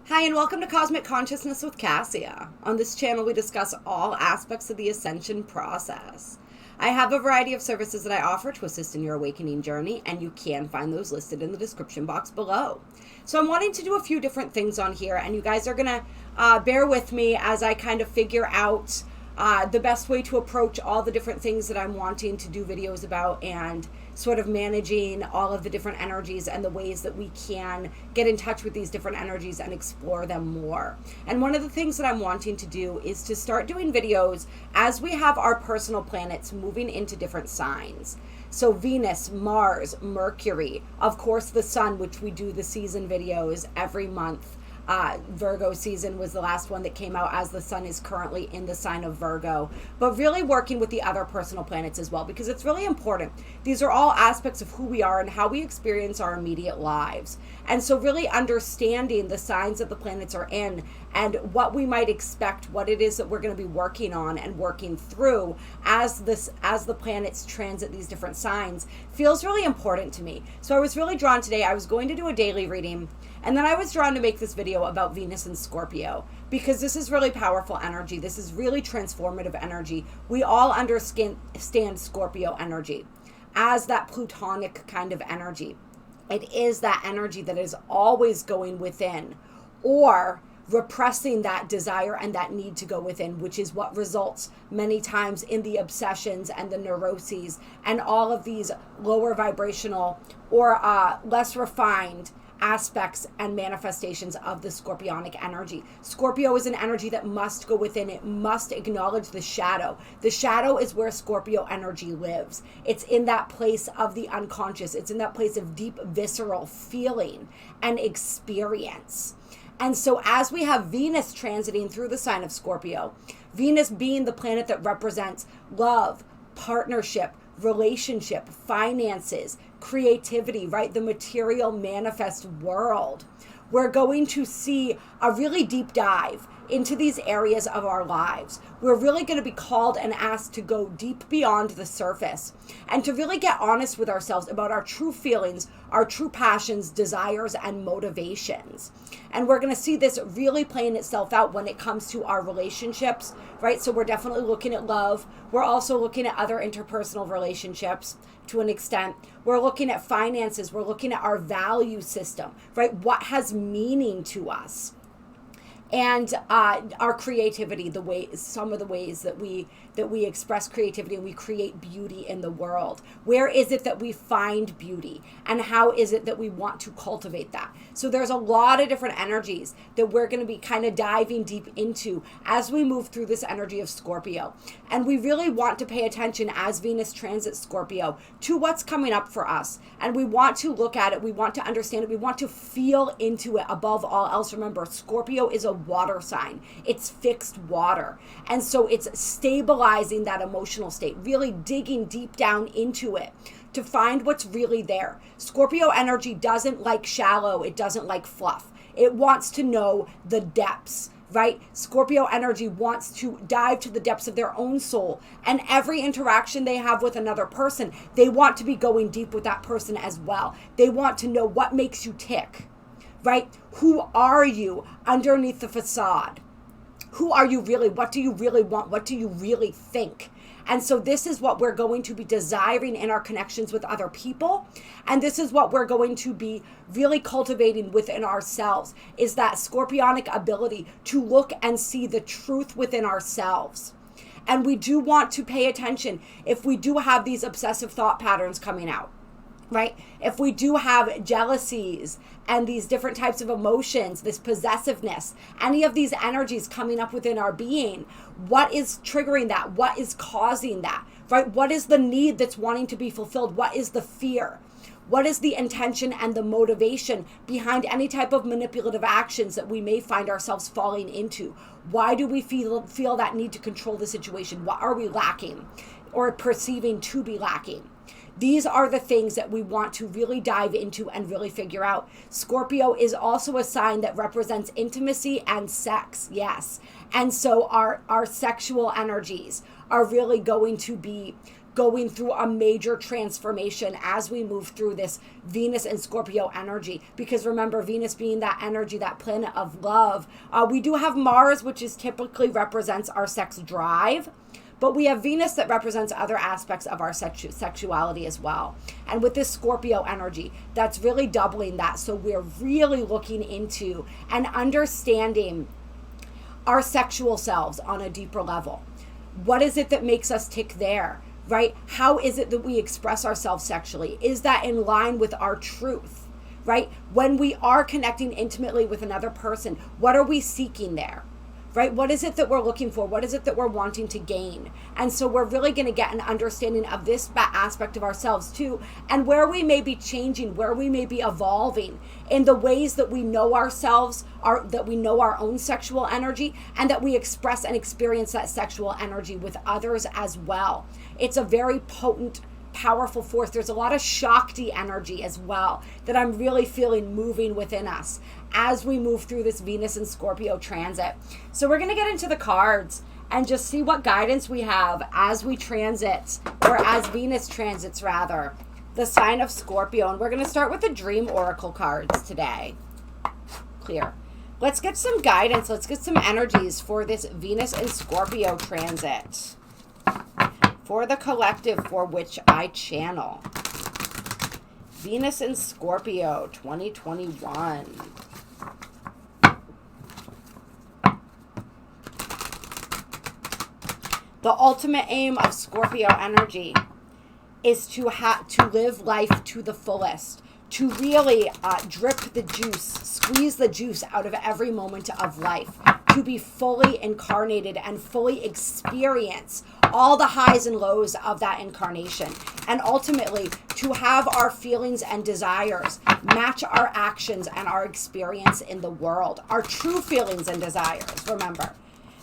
Hi, and welcome to Cosmic Consciousness with Kassia. On this channel, we discuss all aspects of the ascension process. I have a variety of services that I offer to assist in your awakening journey, and you can find those listed in the description box below. So I'm wanting to do a few different things on here, and you guys are going to bear with me as I kind of figure out the best way to approach all the different things that I'm wanting to do videos about, and sort of managing all of the different energies and the ways that we can get in touch with these different energies and explore them more. And one of the things that I'm wanting to do is to start doing videos as we have our personal planets moving into different signs. So Venus, Mars, Mercury, of course the Sun, which we do the season videos every month. Virgo season was the last one that came out, as the Sun is currently in the sign of Virgo, but really working with the other personal planets as well, because it's really important. These are all aspects of who we are and how we experience our immediate lives. And so really understanding the signs that the planets are in and what we might expect, what it is that we're going to be working on and working through as the planets transit these different signs feels really important to me. So I was really drawn today. I was going to do a daily reading, and then I was drawn to make this video about Venus and Scorpio, because this is really powerful energy. This is really transformative energy. We all understand Scorpio energy as that plutonic kind of energy. It is that energy that is always going within, or repressing that desire and that need to go within, which is what results many times in the obsessions and the neuroses and all of these lower vibrational or less refined aspects and manifestations of the Scorpionic energy. Scorpio is an energy that must go within. It must acknowledge the shadow. The shadow is where Scorpio energy lives. It's in that place of the unconscious. It's in that place of deep visceral feeling and experience. And so as we have Venus transiting through the sign of Scorpio, Venus being the planet that represents love, partnership, relationship, finances, creativity, right? The material manifest world. We're going to see a really deep dive into these areas of our lives. We're really going to be called and asked to go deep beyond the surface and to really get honest with ourselves about our true feelings, our true passions, desires, and motivations. And we're going to see this really playing itself out when it comes to our relationships, right? So we're definitely looking at love. We're also looking at other interpersonal relationships to an extent. We're looking at finances. We're looking at our value system, right? What has meaning to us? And our creativity, some of the ways that we express creativity and we create beauty in the world. Where is it that we find beauty, and how is it that we want to cultivate that? So there's a lot of different energies that we're going to be kind of diving deep into as we move through this energy of Scorpio. And we really want to pay attention as Venus transits Scorpio to what's coming up for us. And we want to look at it. We want to understand it. We want to feel into it above all else. Remember, Scorpio is a water sign. It's fixed water. And so it's stabilizing that emotional state, really digging deep down into it to find what's really there. Scorpio energy doesn't like shallow. It doesn't like fluff. It wants to know the depths, right? Scorpio energy wants to dive to the depths of their own soul, and every interaction they have with another person, they want to be going deep with that person as well. They want to know what makes you tick, right? Who are you underneath the facade? Who are you really? What do you really want? What do you really think? And so this is what we're going to be desiring in our connections with other people. And this is what we're going to be really cultivating within ourselves, is that Scorpionic ability to look and see the truth within ourselves. And we do want to pay attention if we do have these obsessive thought patterns coming out, right? If we do have jealousies and these different types of emotions, this possessiveness, any of these energies coming up within our being, what is triggering that? What is causing that, right? What is the need that's wanting to be fulfilled? What is the fear? What is the intention and the motivation behind any type of manipulative actions that we may find ourselves falling into? Why do we feel that need to control the situation? What are we lacking or perceiving to be lacking? These are the things that we want to really dive into and really figure out. Scorpio is also a sign that represents intimacy and sex, yes. And so our sexual energies are really going to be going through a major transformation as we move through this Venus and Scorpio energy. Because remember, Venus being that energy, that planet of love. We do have Mars, which is typically represents our sex drive. But we have Venus that represents other aspects of our sexuality as well. And with this Scorpio energy, that's really doubling that. So we're really looking into and understanding our sexual selves on a deeper level. What is it that makes us tick there, right? How is it that we express ourselves sexually? Is that in line with our truth, right? When we are connecting intimately with another person, what are we seeking there? Right? What is it that we're looking for? What is it that we're wanting to gain? And so we're really going to get an understanding of this aspect of ourselves too, and where we may be changing, where we may be evolving in the ways that we know ourselves, that we know our own sexual energy, and that we express and experience that sexual energy with others as well. It's a very potent, powerful force. There's a lot of Shakti energy as well that I'm really feeling moving within us as we move through this Venus and Scorpio transit. So we're going to get into the cards and just see what guidance we have as we transit, or as Venus transits rather, the sign of Scorpio. And we're going to start with the Dream Oracle cards today. Clear. Let's get some guidance. Let's get some energies for this Venus and Scorpio transit for the collective for which I channel. Venus and Scorpio 2021. The ultimate aim of Scorpio energy is to live life to the fullest, to really drip the juice, squeeze the juice out of every moment of life, to be fully incarnated and fully experience all the highs and lows of that incarnation, and ultimately to have our feelings and desires match our actions and our experience in the world, our true feelings and desires, remember.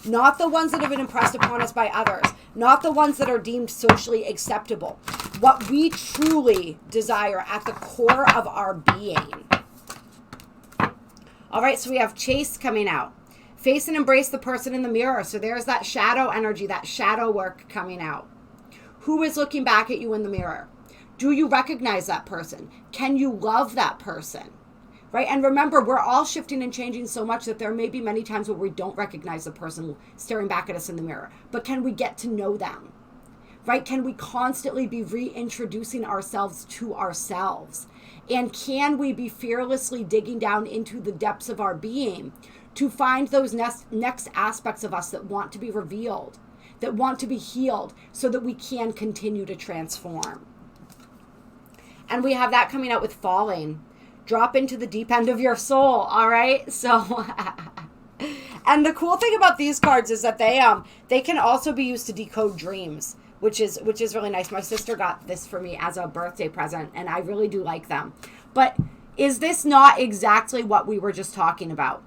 Not the ones that have been impressed upon us by others, not the ones that are deemed socially acceptable. What we truly desire at the core of our being. All right, so we have Chase coming out. Face and embrace the person in the mirror. So there's that shadow energy, that shadow work coming out. Who is looking back at you in the mirror? Do you recognize that person? Can you love that person? Right? And remember, we're all shifting and changing so much that there may be many times where we don't recognize the person staring back at us in the mirror. But can we get to know them? Right? Can we constantly be reintroducing ourselves to ourselves? And can we be fearlessly digging down into the depths of our being to find those next aspects of us that want to be revealed, that want to be healed, so that we can continue to transform? And we have that coming out with Falling. Drop into the deep end of your soul, all right? So, and the cool thing about these cards is that they can also be used to decode dreams, which is really nice. My sister got this for me as a birthday present, and I really do like them. But is this not exactly what we were just talking about?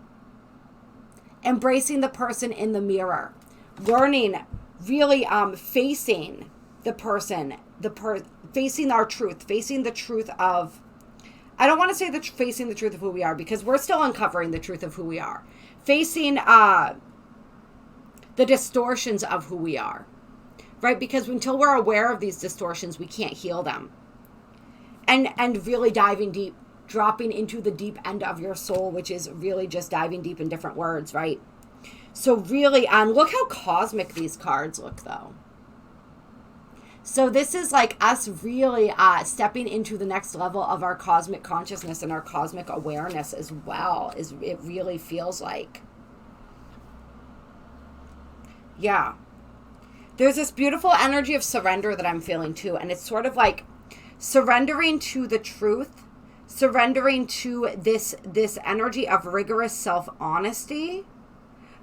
Embracing the person in the mirror, learning, really facing the person, facing our truth, facing the truth of, I don't want to say facing the truth of who we are, because we're still uncovering the truth of who we are. Facing the distortions of who we are, right? Because until we're aware of these distortions, we can't heal them. And really diving deep, dropping into the deep end of your soul, which is really just diving deep in different words, right? So really, look how cosmic these cards look, though. So this is like us really stepping into the next level of our cosmic consciousness and our cosmic awareness as well, is it really feels like. Yeah. There's this beautiful energy of surrender that I'm feeling too, and it's sort of like surrendering to the truth, surrendering to this energy of rigorous self-honesty.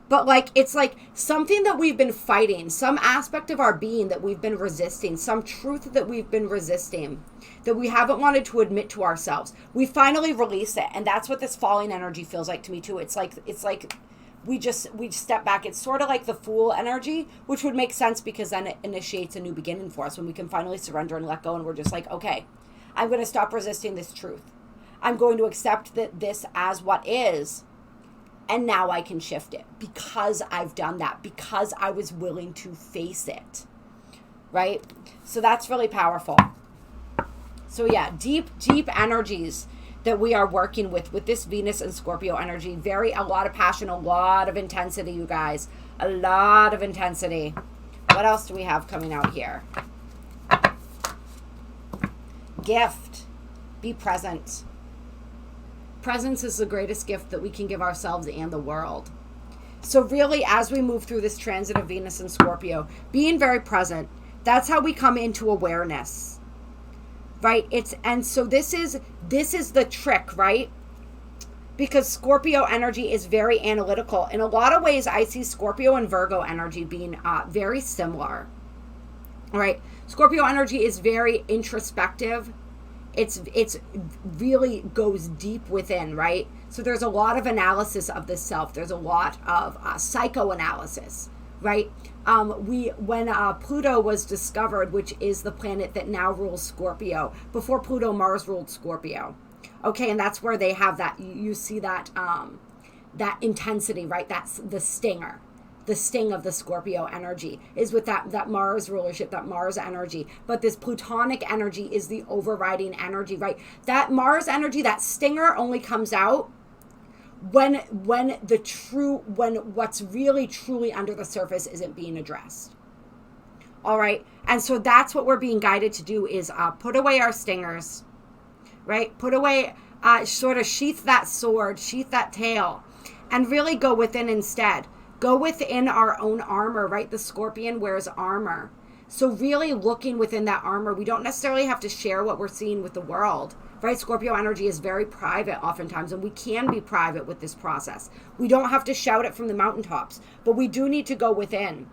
But like, it's like something that we've been fighting, some aspect of our being that we've been resisting, some truth that we've been resisting, that we haven't wanted to admit to ourselves. We finally release it. And that's what this falling energy feels like to me too. It's like we step back. It's sort of like the Fool energy, which would make sense because then it initiates a new beginning for us when we can finally surrender and let go. And we're just like, okay, I'm going to stop resisting this truth. I'm going to accept this as what is. And now I can shift it because I've done that, because I was willing to face it. right? So that's really powerful. So yeah, deep energies that we are working with this Venus and Scorpio energy. A lot of passion, a lot of intensity, you guys. A lot of intensity. What else do we have coming out here? Gift. Be present. Presence is the greatest gift that we can give ourselves and the world. So really, as we move through this transit of Venus and Scorpio, being very present, that's how we come into awareness. Right? And so this is the trick, right? Because Scorpio energy is very analytical. In a lot of ways, I see Scorpio and Virgo energy being very similar. All right? Scorpio energy is very introspective. It's really goes deep within, right? So there's a lot of analysis of the self. There's a lot of psychoanalysis, right? When Pluto was discovered, which is the planet that now rules Scorpio, before Pluto, Mars ruled Scorpio. Okay, and that's where they have that, you see that that intensity, right? That's the stinger. The sting of the Scorpio energy is with that Mars rulership, that Mars energy. But this Plutonic energy is the overriding energy, right? That Mars energy, that stinger only comes out when what's really truly under the surface isn't being addressed. All right. And so that's what we're being guided to do, is put away our stingers, right? Put away, sort of sheath that sword, sheath that tail, and really go within instead. Go within our own armor, right? The Scorpion wears armor. So really looking within that armor, we don't necessarily have to share what we're seeing with the world, right? Scorpio energy is very private oftentimes, and we can be private with this process. We don't have to shout it from the mountaintops, but we do need to go within.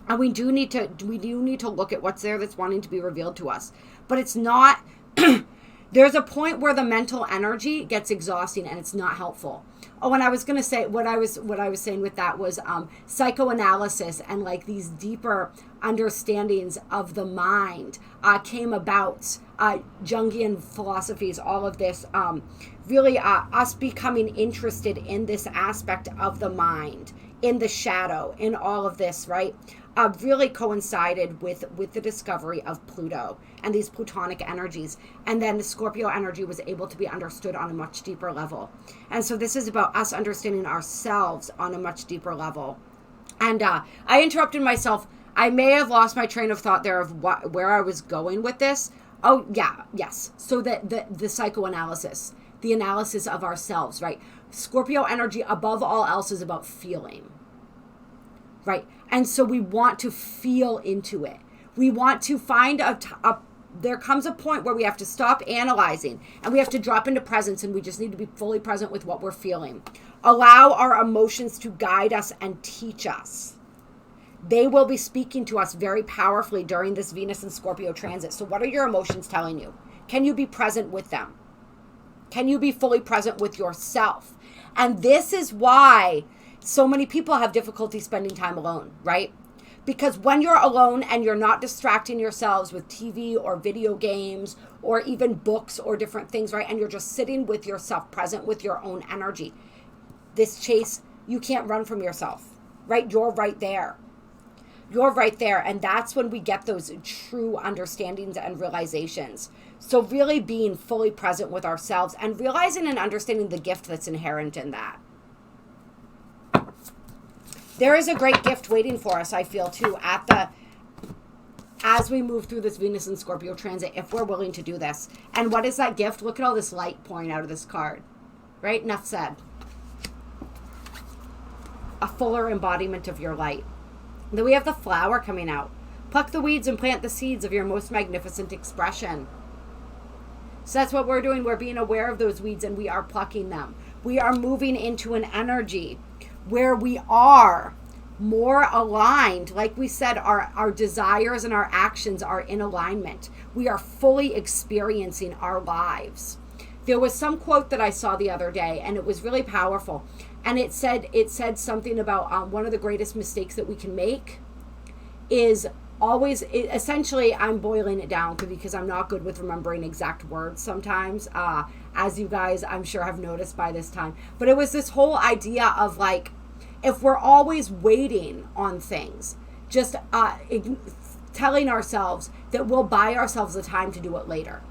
And we do need to look at what's there that's wanting to be revealed to us. But it's not, there's a point where the mental energy gets exhausting and it's not helpful. Oh, and I was going to say, what I was saying with that was psychoanalysis and like these deeper understandings of the mind came about, Jungian philosophies, all of this, really us becoming interested in this aspect of the mind, in the shadow, in all of this, right? Really coincided with the discovery of Pluto and these Plutonic energies. And then the Scorpio energy was able to be understood on a much deeper level. And so this is about us understanding ourselves on a much deeper level. And I interrupted myself. I may have lost my train of thought there of where I was going with this. Oh, yeah, yes. So the psychoanalysis, the analysis of ourselves, right? Scorpio energy, above all else, is about feeling. Right. And so we want to feel into it. We want to find there comes a point where we have to stop analyzing and we have to drop into presence, and we just need to be fully present with what we're feeling. Allow our emotions to guide us and teach us. They will be speaking to us very powerfully during this Venus and Scorpio transit. So what are your emotions telling you? Can you be present with them? Can you be fully present with yourself? And this is why so many people have difficulty spending time alone, right? Because when you're alone and you're not distracting yourselves with TV or video games or even books or different things, right? And you're just sitting with yourself, present with your own energy. This chase, you can't run from yourself, right? You're right there. You're right there. And that's when we get those true understandings and realizations. So really being fully present with ourselves and realizing and understanding the gift that's inherent in that. There is a great gift waiting for us, I feel, too, as we move through this Venus and Scorpio transit, if we're willing to do this. And what is that gift? Look at all this light pouring out of this card, right? Enough said. A fuller embodiment of your light. Then we have the flower coming out. Pluck the weeds and plant the seeds of your most magnificent expression. So that's what we're doing. We're being aware of those weeds and we are plucking them. We are moving into an energy where we are more aligned. Like we said, our desires and our actions are in alignment. We are fully experiencing our lives. There was some quote that I saw the other day, and it was really powerful. And it said something about one of the greatest mistakes that we can make is always, essentially, I'm boiling it down because I'm not good with remembering exact words sometimes, as you guys, I'm sure, have noticed by this time. But it was this whole idea of like, if we're always waiting on things, just telling ourselves that we'll buy ourselves the time to do it later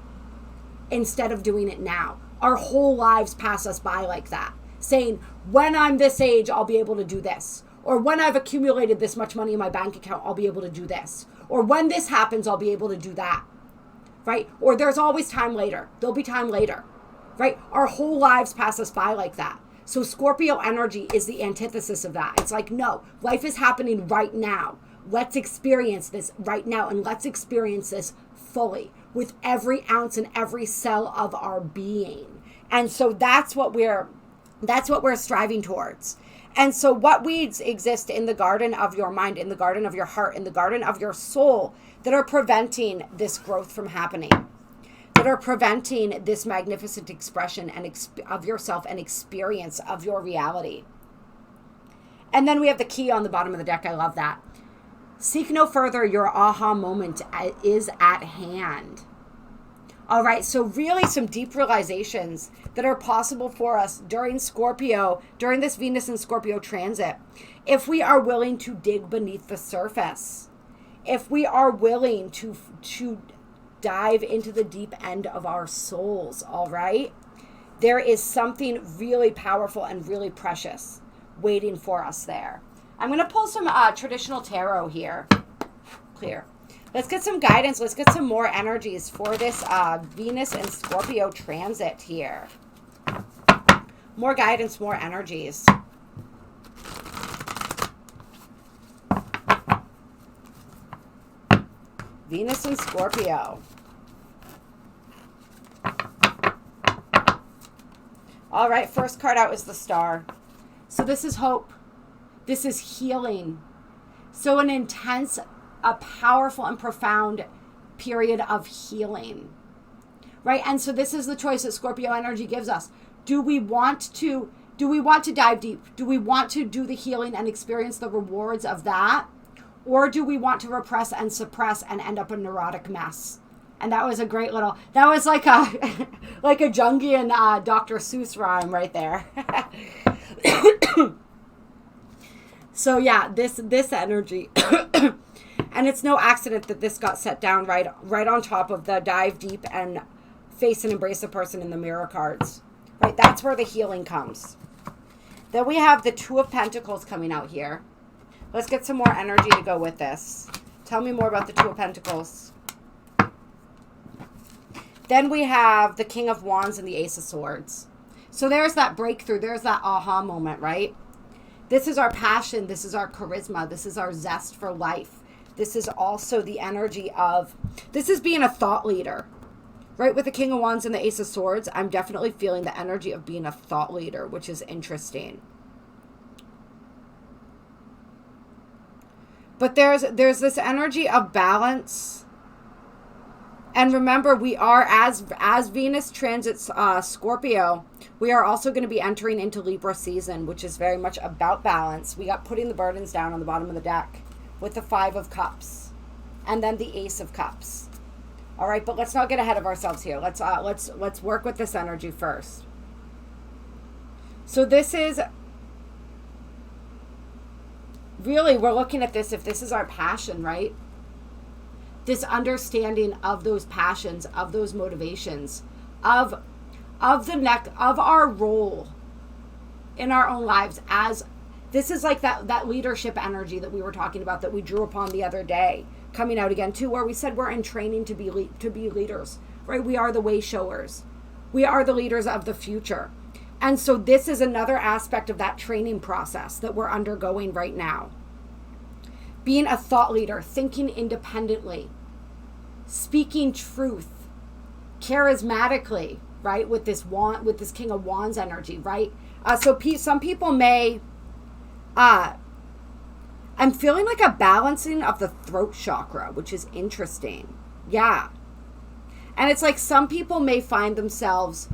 instead of doing it now. Our whole lives pass us by like that, saying, when I'm this age, I'll be able to do this. Or when I've accumulated this much money in my bank account, I'll be able to do this. Or when this happens, I'll be able to do that, right? Or there's always time later. There'll be time later, right? Our whole lives pass us by like that. So Scorpio energy is the antithesis of that. It's like, no, life is happening right now. Let's experience this right now, and let's experience this fully with every ounce and every cell of our being. And so that's what we're striving towards. And so what weeds exist in the garden of your mind, in the garden of your heart, in the garden of your soul that are preventing this growth from happening, that are preventing this magnificent expression of yourself and experience of your reality. And then we have the key on the bottom of the deck. I love that. Seek no further, your aha moment is at hand. All right, so really some deep realizations that are possible for us during Scorpio, during this Venus and Scorpio transit, if we are willing to dig beneath the surface, if we are willing to dive into the deep end of our souls, all right? There is something really powerful and really precious waiting for us there. I'm going to pull some traditional tarot here. Clear. Let's get some guidance. Let's get some more energies for this Venus and Scorpio transit here. More guidance, more energies. Venus and Scorpio. All right, first card out is the Star. So this is hope. This is healing. So an intense, a powerful and profound period of healing, right? And so this is the choice that Scorpio energy gives us. Do we want to dive deep? Do we want to do the healing and experience the rewards of that? Or do we want to repress and suppress and end up a neurotic mess? And that was a great little, that was like a like a Jungian Dr. Seuss rhyme right there. So yeah, this energy. And it's no accident that this got set down right on top of the dive deep and face and embrace the person in the mirror cards. Right, that's where the healing comes. Then we have the Two of Pentacles coming out here. Let's get some more energy to go with this. Tell me more about the Two of Pentacles. Then we have the King of Wands and the Ace of Swords. So there's that breakthrough. There's that aha moment, right? This is our passion. This is our charisma. This is our zest for life. This is also the energy of, this is being a thought leader, right? With the King of Wands and the Ace of Swords, I'm definitely feeling the energy of being a thought leader, which is interesting. But there's this energy of balance. And remember, we are, as Venus transits Scorpio, we are also going to be entering into Libra season, which is very much about balance. We got putting the burdens down on the bottom of the deck with the Five of Cups and then the Ace of Cups. All right, but let's not get ahead of ourselves here. Let's work with this energy first. So this is really, we're looking at this, if this is our passion, right? This understanding of those passions, of those motivations, of our role in our own lives, as this is like that leadership energy that we were talking about, that we drew upon the other day, coming out again too, where we said we're in training to be leaders, right? We are the way showers. We are the leaders of the future. And so this is another aspect of that training process that we're undergoing right now. Being a thought leader, thinking independently, speaking truth, charismatically, right? With this King of Wands energy, right? So some people may, I'm feeling like a balancing of the throat chakra, which is interesting. Yeah. And it's like some people may find themselves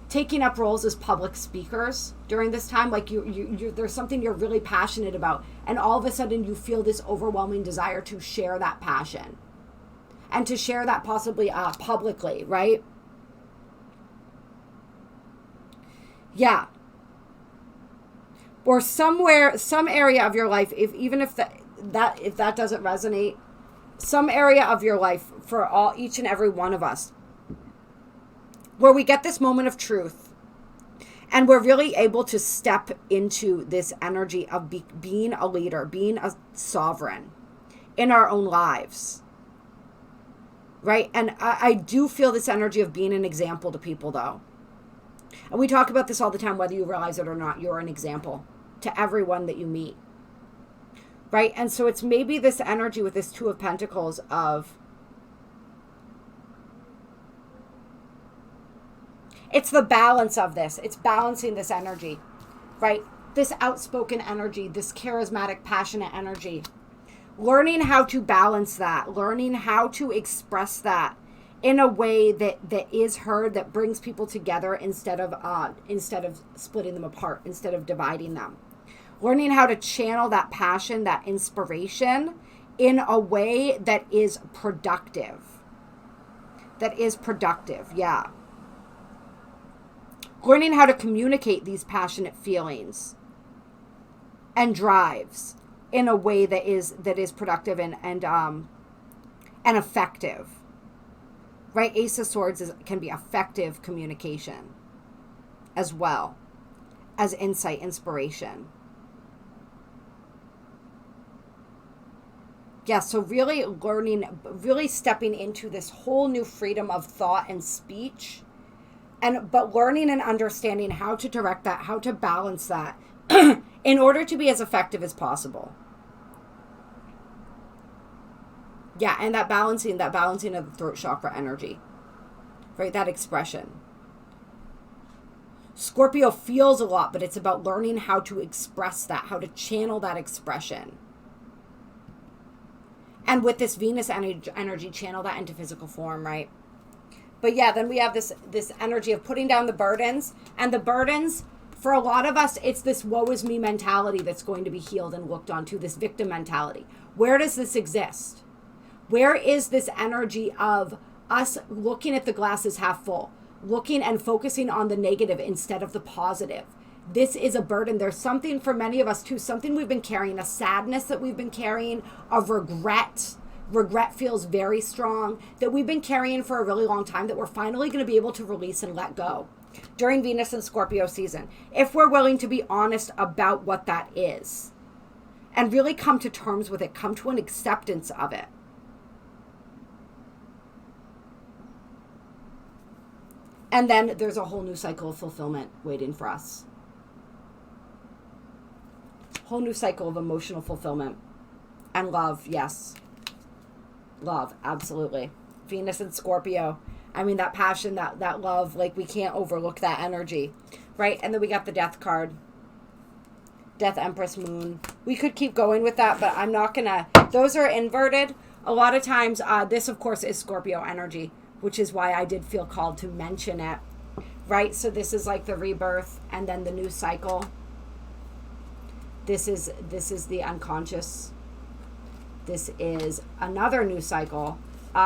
taking up roles as public speakers during this time. Like you there's something you're really passionate about, and all of a sudden you feel this overwhelming desire to share that passion and to share that possibly publicly, right? Yeah. Or somewhere, some area of your life, even if if that doesn't resonate, some area of your life for each and every one of us, where we get this moment of truth and we're really able to step into this energy of being a leader, being a sovereign in our own lives, right? And I do feel this energy of being an example to people, though. And we talk about this all the time, whether you realize it or not. You're an example to everyone that you meet, right? And so it's maybe this energy with this Two of Pentacles of, it's the balance of this. It's balancing this energy, right? This outspoken energy, this charismatic, passionate energy. Learning how to balance that, learning how to express that in a way that is heard, that brings people together instead of splitting them apart, instead of dividing them. Learning how to channel that passion, that inspiration in a way that is productive. Yeah. Learning how to communicate these passionate feelings and drives in a way that is productive and effective. Right? Ace of Swords can be effective communication as well as insight, inspiration. Yeah, so really learning, really stepping into this whole new freedom of thought and speech, but learning and understanding how to direct that, how to balance that in order to be as effective as possible. Yeah, and that balancing of the throat chakra energy, right? That expression. Scorpio feels a lot, but it's about learning how to express that, how to channel that expression. And with this Venus energy, channel that into physical form, right? But yeah, then we have this energy of putting down the burdens. And the burdens, for a lot of us, it's this woe is me mentality that's going to be healed and looked onto, this victim mentality. Where does this exist? Where is this energy of us looking at the glass as half full, looking and focusing on the negative instead of the positive? This is a burden. There's something for many of us too, something we've been carrying, a sadness that we've been carrying, of regret. Regret feels very strong, that we've been carrying for a really long time, that we're finally going to be able to release and let go during Venus and Scorpio season, if we're willing to be honest about what that is and really come to terms with it, come to an acceptance of it. And then there's a whole new cycle of fulfillment waiting for us. Whole new cycle of emotional fulfillment. And love, yes. Love, absolutely. Venus and Scorpio. I mean, that passion, that love, like, we can't overlook that energy, right? And then we got the Death card. Death, Empress, Moon. We could keep going with that, but I'm not gonna. Those are inverted. A lot of times, this, of course, is Scorpio energy, which is why I did feel called to mention it, right? So this is like the rebirth and then the new cycle. This is the unconscious. This is another new cycle.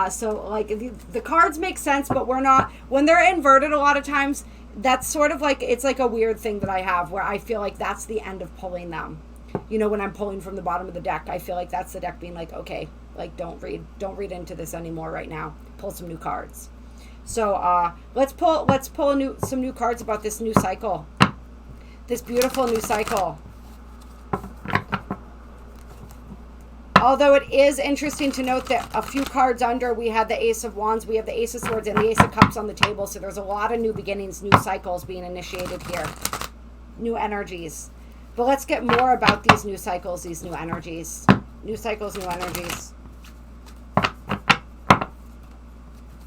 So like the cards make sense, but we're not, when they're inverted a lot of times, that's sort of like, it's like a weird thing that I have where I feel like that's the end of pulling them. You know, when I'm pulling from the bottom of the deck, I feel like that's the deck being like, okay, like don't read into this anymore right now. Pull some new cards. So let's pull some new cards about this new cycle. This beautiful new cycle. Although it is interesting to note that a few cards under, we had the Ace of Wands, we have the Ace of Swords, and the Ace of Cups on the table. So there's a lot of new beginnings, new cycles being initiated here. New energies. But let's get more about these new cycles, these new energies. New cycles, new energies.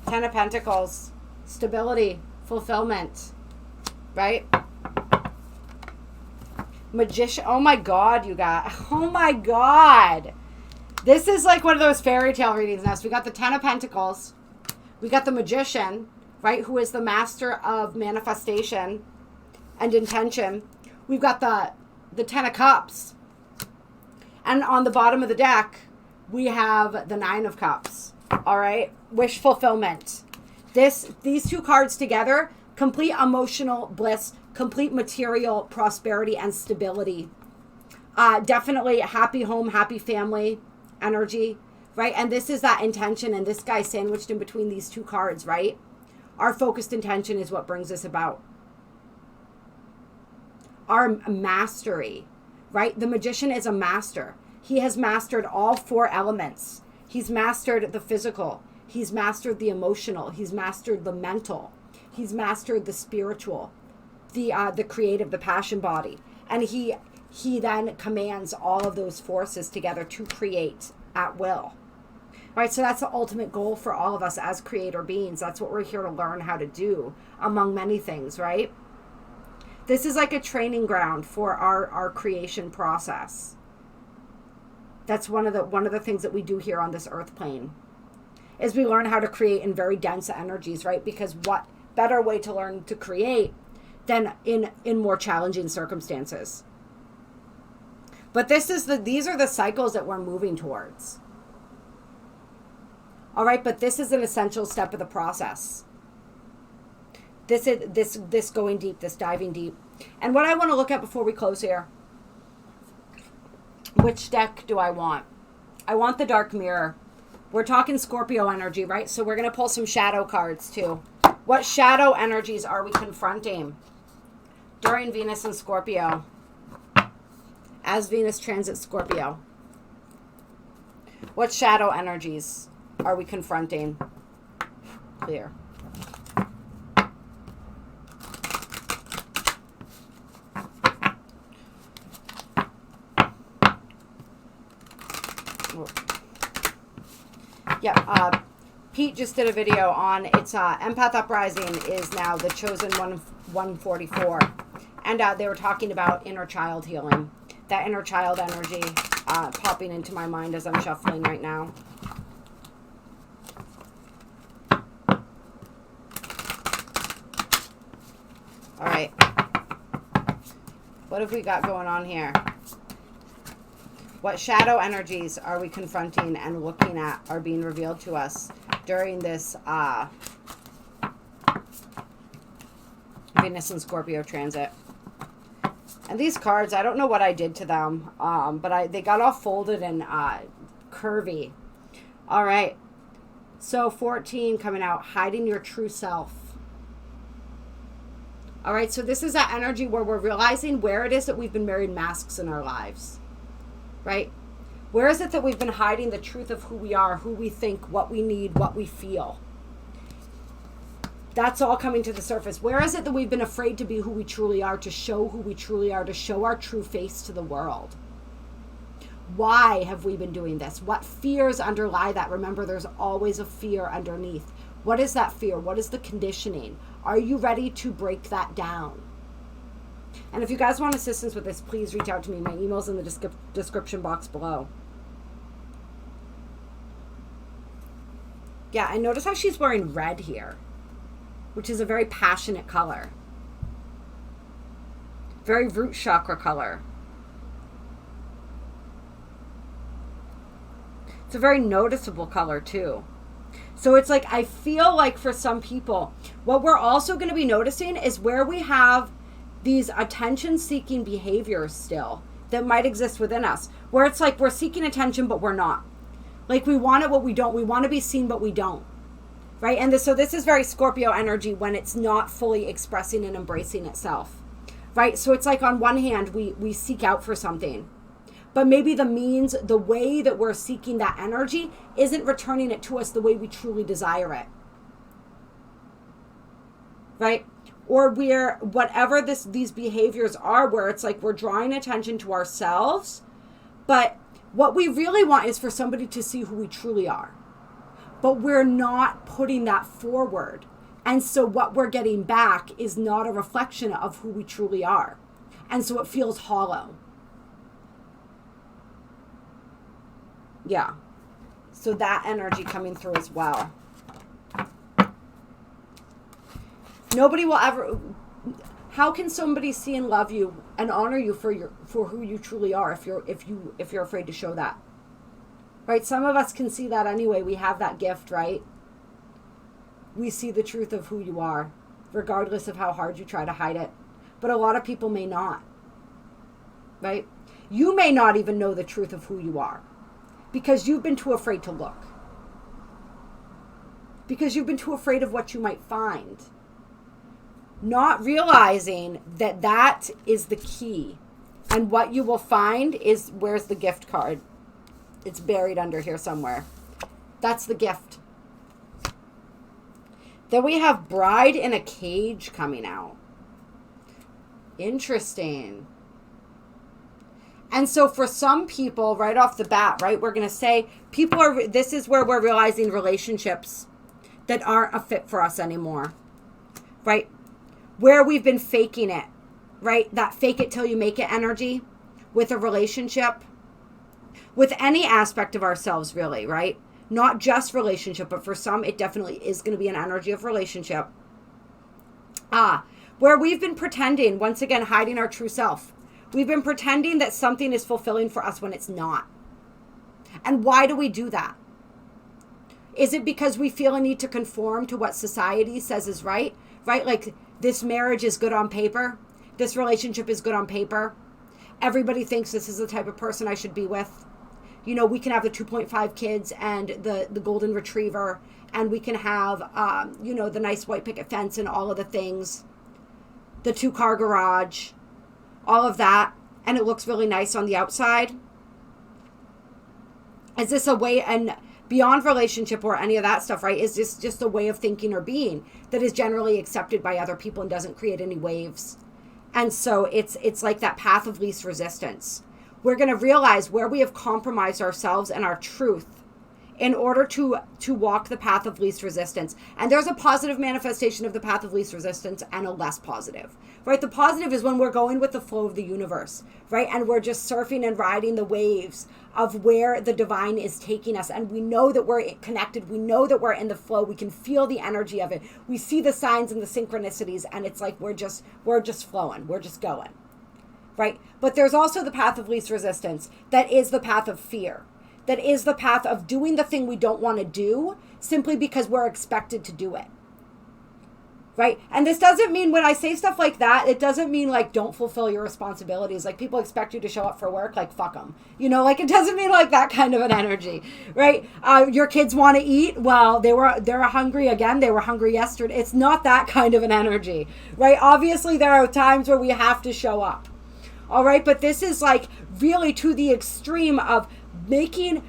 Ten of Pentacles. Stability. Fulfillment. Right? Magician. Oh my God, you got. Oh my God. This is like one of those fairy tale readings now. So we got the Ten of Pentacles. We got the Magician, right? Who is the master of manifestation and intention. We've got the Ten of Cups. And on the bottom of the deck, we have the Nine of Cups. All right? Wish fulfillment. These two cards together, complete emotional bliss, complete material prosperity and stability. Definitely a happy home, happy family energy, right? And this is that intention, and this guy sandwiched in between these two cards, right? Our focused intention is what brings us about. Our mastery, right? The magician is a master. He has mastered all 4 elements. He's mastered the physical. He's mastered the emotional. He's mastered the mental. He's mastered the spiritual, the creative, the passion body. And he then commands all of those forces together to create at will. Right? So that's the ultimate goal for all of us as creator beings. That's what we're here to learn how to do, among many things, right? This is like a training ground for our creation process. That's one of the things that we do here on this earth plane, is we learn how to create in very dense energies, right? Because what better way to learn to create than in more challenging circumstances? But these are the cycles that we're moving towards. All right, but this is an essential step of the process. This is this going deep, this diving deep. And what I want to look at before we close here, which deck do I want? I want the Dark Mirror. We're talking Scorpio energy, right? So we're going to pull some shadow cards too. What shadow energies are we confronting during Venus and Scorpio? As Venus transits Scorpio. What shadow energies are we confronting? Clear. Yeah, Pete just did a video on it's Empath Uprising is now the chosen 144, and they were talking about inner child healing. That inner child energy popping into my mind as I'm shuffling right now. All right, what have we got going on here? What shadow energies are we confronting and looking at are being revealed to us during this Venus and Scorpio transit? And these cards, I don't know what I did to them, but they got all folded and curvy. All right. So 14 coming out, hiding your true self. All right. So this is that energy where we're realizing where it is that we've been wearing masks in our lives. Right? Where is it that we've been hiding the truth of who we are, who we think, what we need, what we feel? That's all coming to the surface. Where is it that we've been afraid to be who we truly are, to show who we truly are, to show our true face to the world? Why have we been doing this? What fears underlie that? Remember, there's always a fear underneath. What is that fear? What is the conditioning? Are you ready to break that down? And if you guys want assistance with this, please reach out to me. My email's in the description box below. Yeah, and notice how she's wearing red here, which is a very passionate color. Very root chakra color. It's a very noticeable color too. So it's like, I feel like for some people, what we're also going to be noticing is where we have these attention-seeking behaviors still that might exist within us, where it's like we're seeking attention, but we're not. Like we want it, but we don't. We want to be seen, but we don't. Right? And so this is very Scorpio energy when it's not fully expressing and embracing itself. Right? So it's like on one hand, we seek out for something, but maybe the way that we're seeking that energy isn't returning it to us the way we truly desire it. Right? Or we're, whatever these behaviors are, where it's like we're drawing attention to ourselves, but what we really want is for somebody to see who we truly are. But we're not putting that forward. And so what we're getting back is not a reflection of who we truly are. And so it feels hollow. Yeah. So that energy coming through as well. Nobody will ever. How can somebody see and love you and honor you for who you truly are if you're afraid to show that? Right? Some of us can see that anyway. We have that gift, right? We see the truth of who you are, regardless of how hard you try to hide it. But a lot of people may not. Right? You may not even know the truth of who you are because you've been too afraid to look. Because you've been too afraid of what you might find. Not realizing that that is the key. And what you will find is, where's the gift card? It's buried under here somewhere. That's the gift. Then we have Bride in a Cage coming out. Interesting. And so for some people, right off the bat, right, we're going to say this is where we're realizing relationships that aren't a fit for us anymore, right? Where we've been faking it, right? That fake it till you make it energy with a relationship, with any aspect of ourselves, really, right? Not just relationship, but for some, it definitely is going to be an energy of relationship. Where we've been pretending, once again, hiding our true self. We've been pretending that something is fulfilling for us when it's not. And why do we do that? Is it because we feel a need to conform to what society says is right? Right? Like, this marriage is good on paper. This relationship is good on paper. Everybody thinks this is the type of person I should be with. You know, we can have the 2.5 kids and the golden retriever. And we can have, the nice white picket fence and all of the things. The 2-car garage. All of that. And it looks really nice on the outside. Is this a way, and beyond relationship or any of that stuff, right? Is this just a way of thinking or being that is generally accepted by other people and doesn't create any waves? And so it's like that path of least resistance. We're going to realize where we have compromised ourselves and our truth in order to walk the path of least resistance. And there's a positive manifestation of the path of least resistance and a less positive, right? The positive is when we're going with the flow of the universe, right? And we're just surfing and riding the waves of where the divine is taking us. And we know that we're connected. We know that we're in the flow. We can feel the energy of it. We see the signs and the synchronicities, and it's like we're just flowing. We're just going, right? But there's also the path of least resistance. That is the path of fear. That is the path of doing the thing we don't want to do simply because we're expected to do it. Right? And this doesn't mean, when I say stuff like that, it doesn't mean like don't fulfill your responsibilities. Like, people expect you to show up for work, like fuck them. You know, like, it doesn't mean like that kind of an energy, right? Your kids want to eat. Well, they're hungry again. They were hungry yesterday. It's not that kind of an energy, right? Obviously, there are times where we have to show up. All right. But this is like really to the extreme of living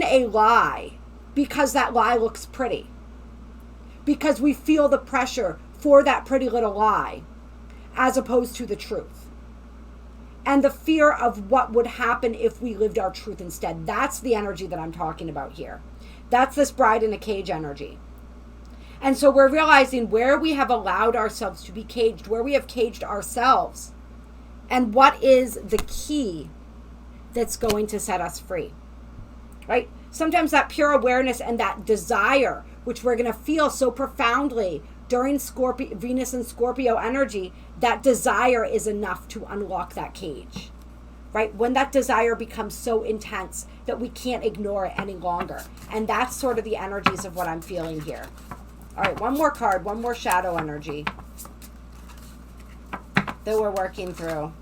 a lie because that lie looks pretty. Because we feel the pressure for that pretty little lie as opposed to the truth. And the fear of what would happen if we lived our truth instead. That's the energy that I'm talking about here. That's this bride in a cage energy. And so we're realizing where we have allowed ourselves to be caged, where we have caged ourselves, and what is the key that's going to set us free, right? Sometimes that pure awareness and that desire, which we're going to feel so profoundly during Venus and Scorpio energy, that desire is enough to unlock that cage, right? When that desire becomes so intense that we can't ignore it any longer. And that's sort of the energies of what I'm feeling here. All right, one more card, one more shadow energy that we're working through.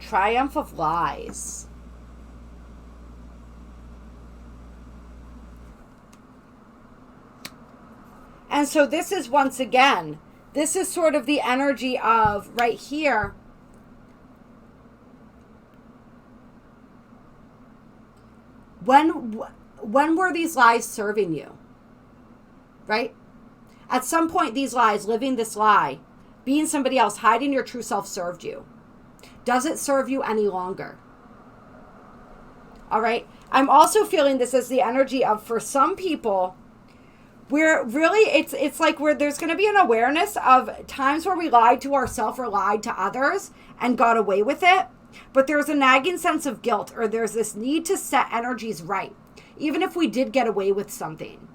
Triumph of Lies. And so this is, once again, this is sort of the energy of right here. When were these lies serving you? Right? At some point, these lies, living this lie, being somebody else, hiding your true self, served you. Does it serve you any longer? All right. I'm also feeling this as the energy of, for some people, we're really, it's like there's going to be an awareness of times where we lied to ourselves or lied to others and got away with it. But there's a nagging sense of guilt, or there's this need to set energies right, even if we did get away with something,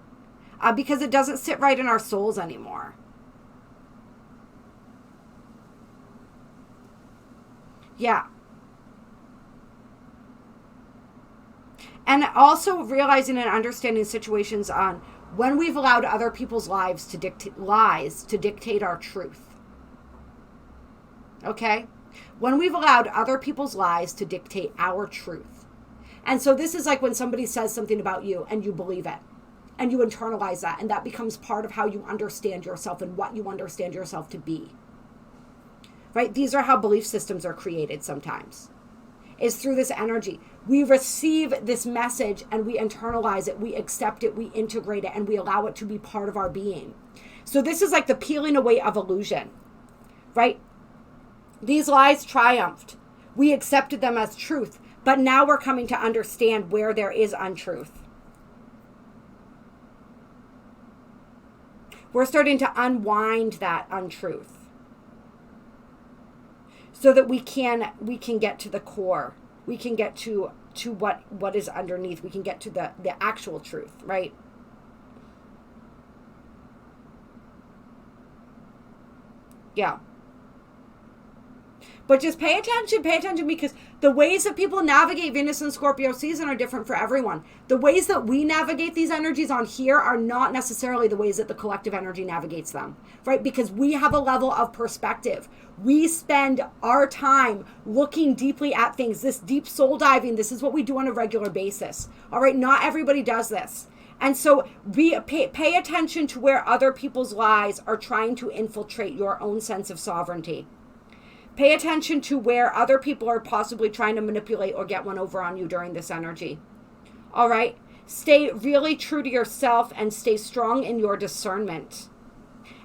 because it doesn't sit right in our souls anymore. Yeah. And also realizing and understanding situations on when we've allowed other people's lies to dictate our truth. Okay? When we've allowed other people's lies to dictate our truth. And so this is like when somebody says something about you and you believe it and you internalize that, and that becomes part of how you understand yourself and what you understand yourself to be. Right? These are how belief systems are created sometimes. Is through this energy. We receive this message and we internalize it, we accept it, we integrate it, and we allow it to be part of our being. So this is like the peeling away of illusion, right? These lies triumphed. We accepted them as truth, but now we're coming to understand where there is untruth. We're starting to unwind that untruth, so that we can get to the core. We can get to what is underneath. We can get to the actual truth, right? Yeah. But just pay attention, because the ways that people navigate Venus and Scorpio season are different for everyone. The ways that we navigate these energies on here are not necessarily the ways that the collective energy navigates them, right? Because we have a level of perspective. We spend our time looking deeply at things. This deep soul diving, this is what we do on a regular basis. All right, not everybody does this. And so pay attention to where other people's lies are trying to infiltrate your own sense of sovereignty. Pay attention to where other people are possibly trying to manipulate or get one over on you during this energy. All right? Stay really true to yourself and stay strong in your discernment.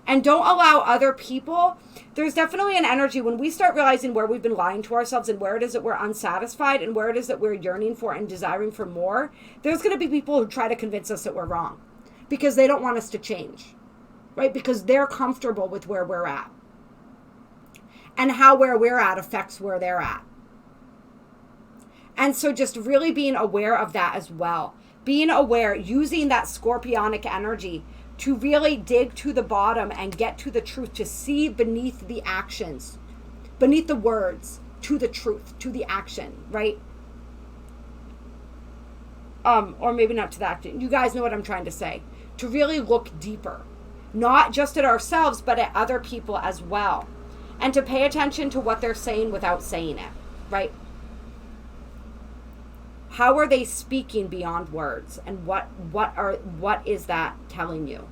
And don't allow other people. There's definitely an energy when we start realizing where we've been lying to ourselves and where it is that we're unsatisfied and where it is that we're yearning for and desiring for more. There's going to be people who try to convince us that we're wrong because they don't want us to change, right? Because they're comfortable with where we're at. And how where we're at affects where they're at. And so just really being aware of that as well. Being aware, using that scorpionic energy to really dig to the bottom and get to the truth, to see beneath the actions, beneath the words, to the truth, to the action, right? Or maybe not to the action. You guys know what I'm trying to say. To really look deeper, not just at ourselves, but at other people as well. And to pay attention to what they're saying without saying it, right? How are they speaking beyond words? And what is that telling you,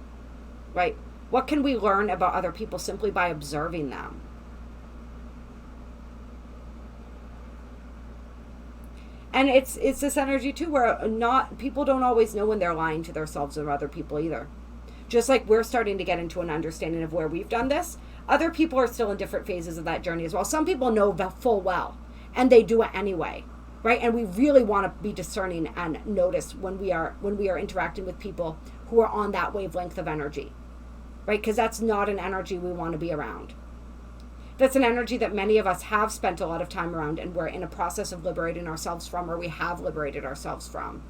right? What can we learn about other people simply by observing them? And it's this energy too, where people don't always know when they're lying to themselves or other people either. Just like we're starting to get into an understanding of where we've done this, other people are still in different phases of that journey as well. Some people know full well, and they do it anyway, right? And we really want to be discerning and notice when we are interacting with people who are on that wavelength of energy, right? Because that's not an energy we want to be around. That's an energy that many of us have spent a lot of time around, and we're in a process of liberating ourselves from, or we have liberated ourselves from.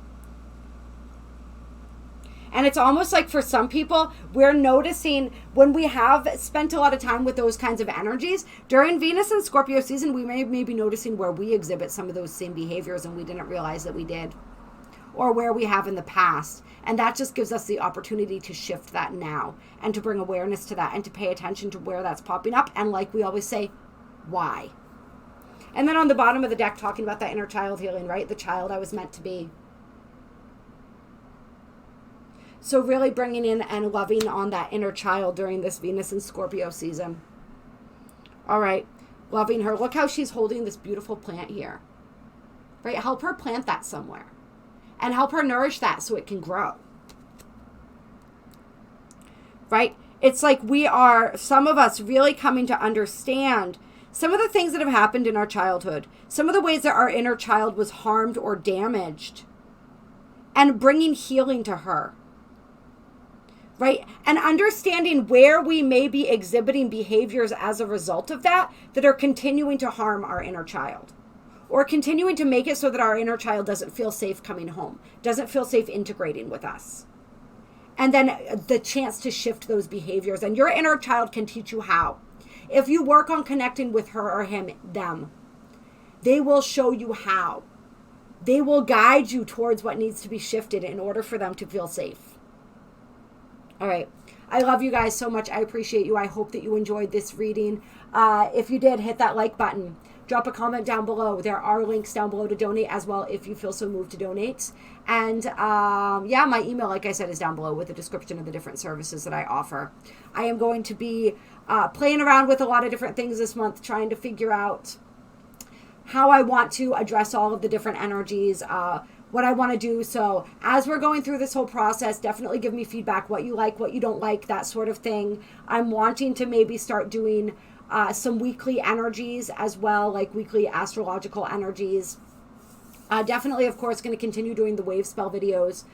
And it's almost like for some people, we're noticing when we have spent a lot of time with those kinds of energies, during Venus and Scorpio season, we may be noticing where we exhibit some of those same behaviors and we didn't realize that we did, or where we have in the past. And that just gives us the opportunity to shift that now and to bring awareness to that and to pay attention to where that's popping up. And like we always say, why? And then on the bottom of the deck, talking about that inner child healing, right? The child I was meant to be. So really bringing in and loving on that inner child during this Venus and Scorpio season. All right. Loving her. Look how she's holding this beautiful plant here. Right? Help her plant that somewhere. And help her nourish that so it can grow. Right? It's like we are, some of us, really coming to understand some of the things that have happened in our childhood. Some of the ways that our inner child was harmed or damaged. And bringing healing to her. Right? And understanding where we may be exhibiting behaviors as a result of that are continuing to harm our inner child. Or continuing to make it so that our inner child doesn't feel safe coming home, doesn't feel safe integrating with us. And then the chance to shift those behaviors. And your inner child can teach you how. If you work on connecting with her or him, them, they will show you how. They will guide you towards what needs to be shifted in order for them to feel safe. All right. I love you guys so much. I appreciate you. I hope that you enjoyed this reading. If you did, hit that like button. Drop a comment down below. There are links down below to donate as well if you feel so moved to donate. And yeah, my email, like I said, is down below with a description of the different services that I offer. I am going to be playing around with a lot of different things this month, trying to figure out how I want to address all of the different energies, what I want to do. So as we're going through this whole process, definitely give me feedback, what you like, what you don't like, that sort of thing. I'm wanting to maybe start doing some weekly energies as well, like weekly astrological energies. Definitely, of course, going to continue doing the wave spell videos.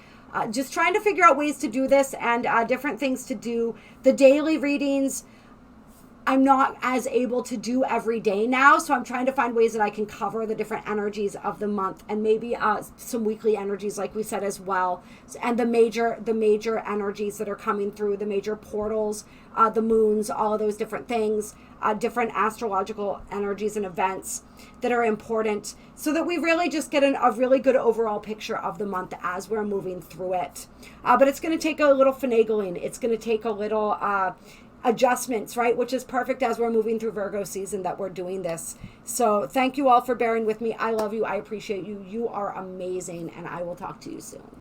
Just trying to figure out ways to do this and different things to do. The daily readings, I'm not as able to do every day now, so I'm trying to find ways that I can cover the different energies of the month, and maybe some weekly energies, like we said as well, and the major energies that are coming through, the major portals, the moons, all of those different things, different astrological energies and events that are important, so that we really just get a really good overall picture of the month as we're moving through it. But it's going to take a little finagling. It's going to take a little adjustments, right? Which is perfect as we're moving through Virgo season that we're doing this. So thank you all for bearing with me. I love you. I appreciate you. You are amazing, and I will talk to you soon.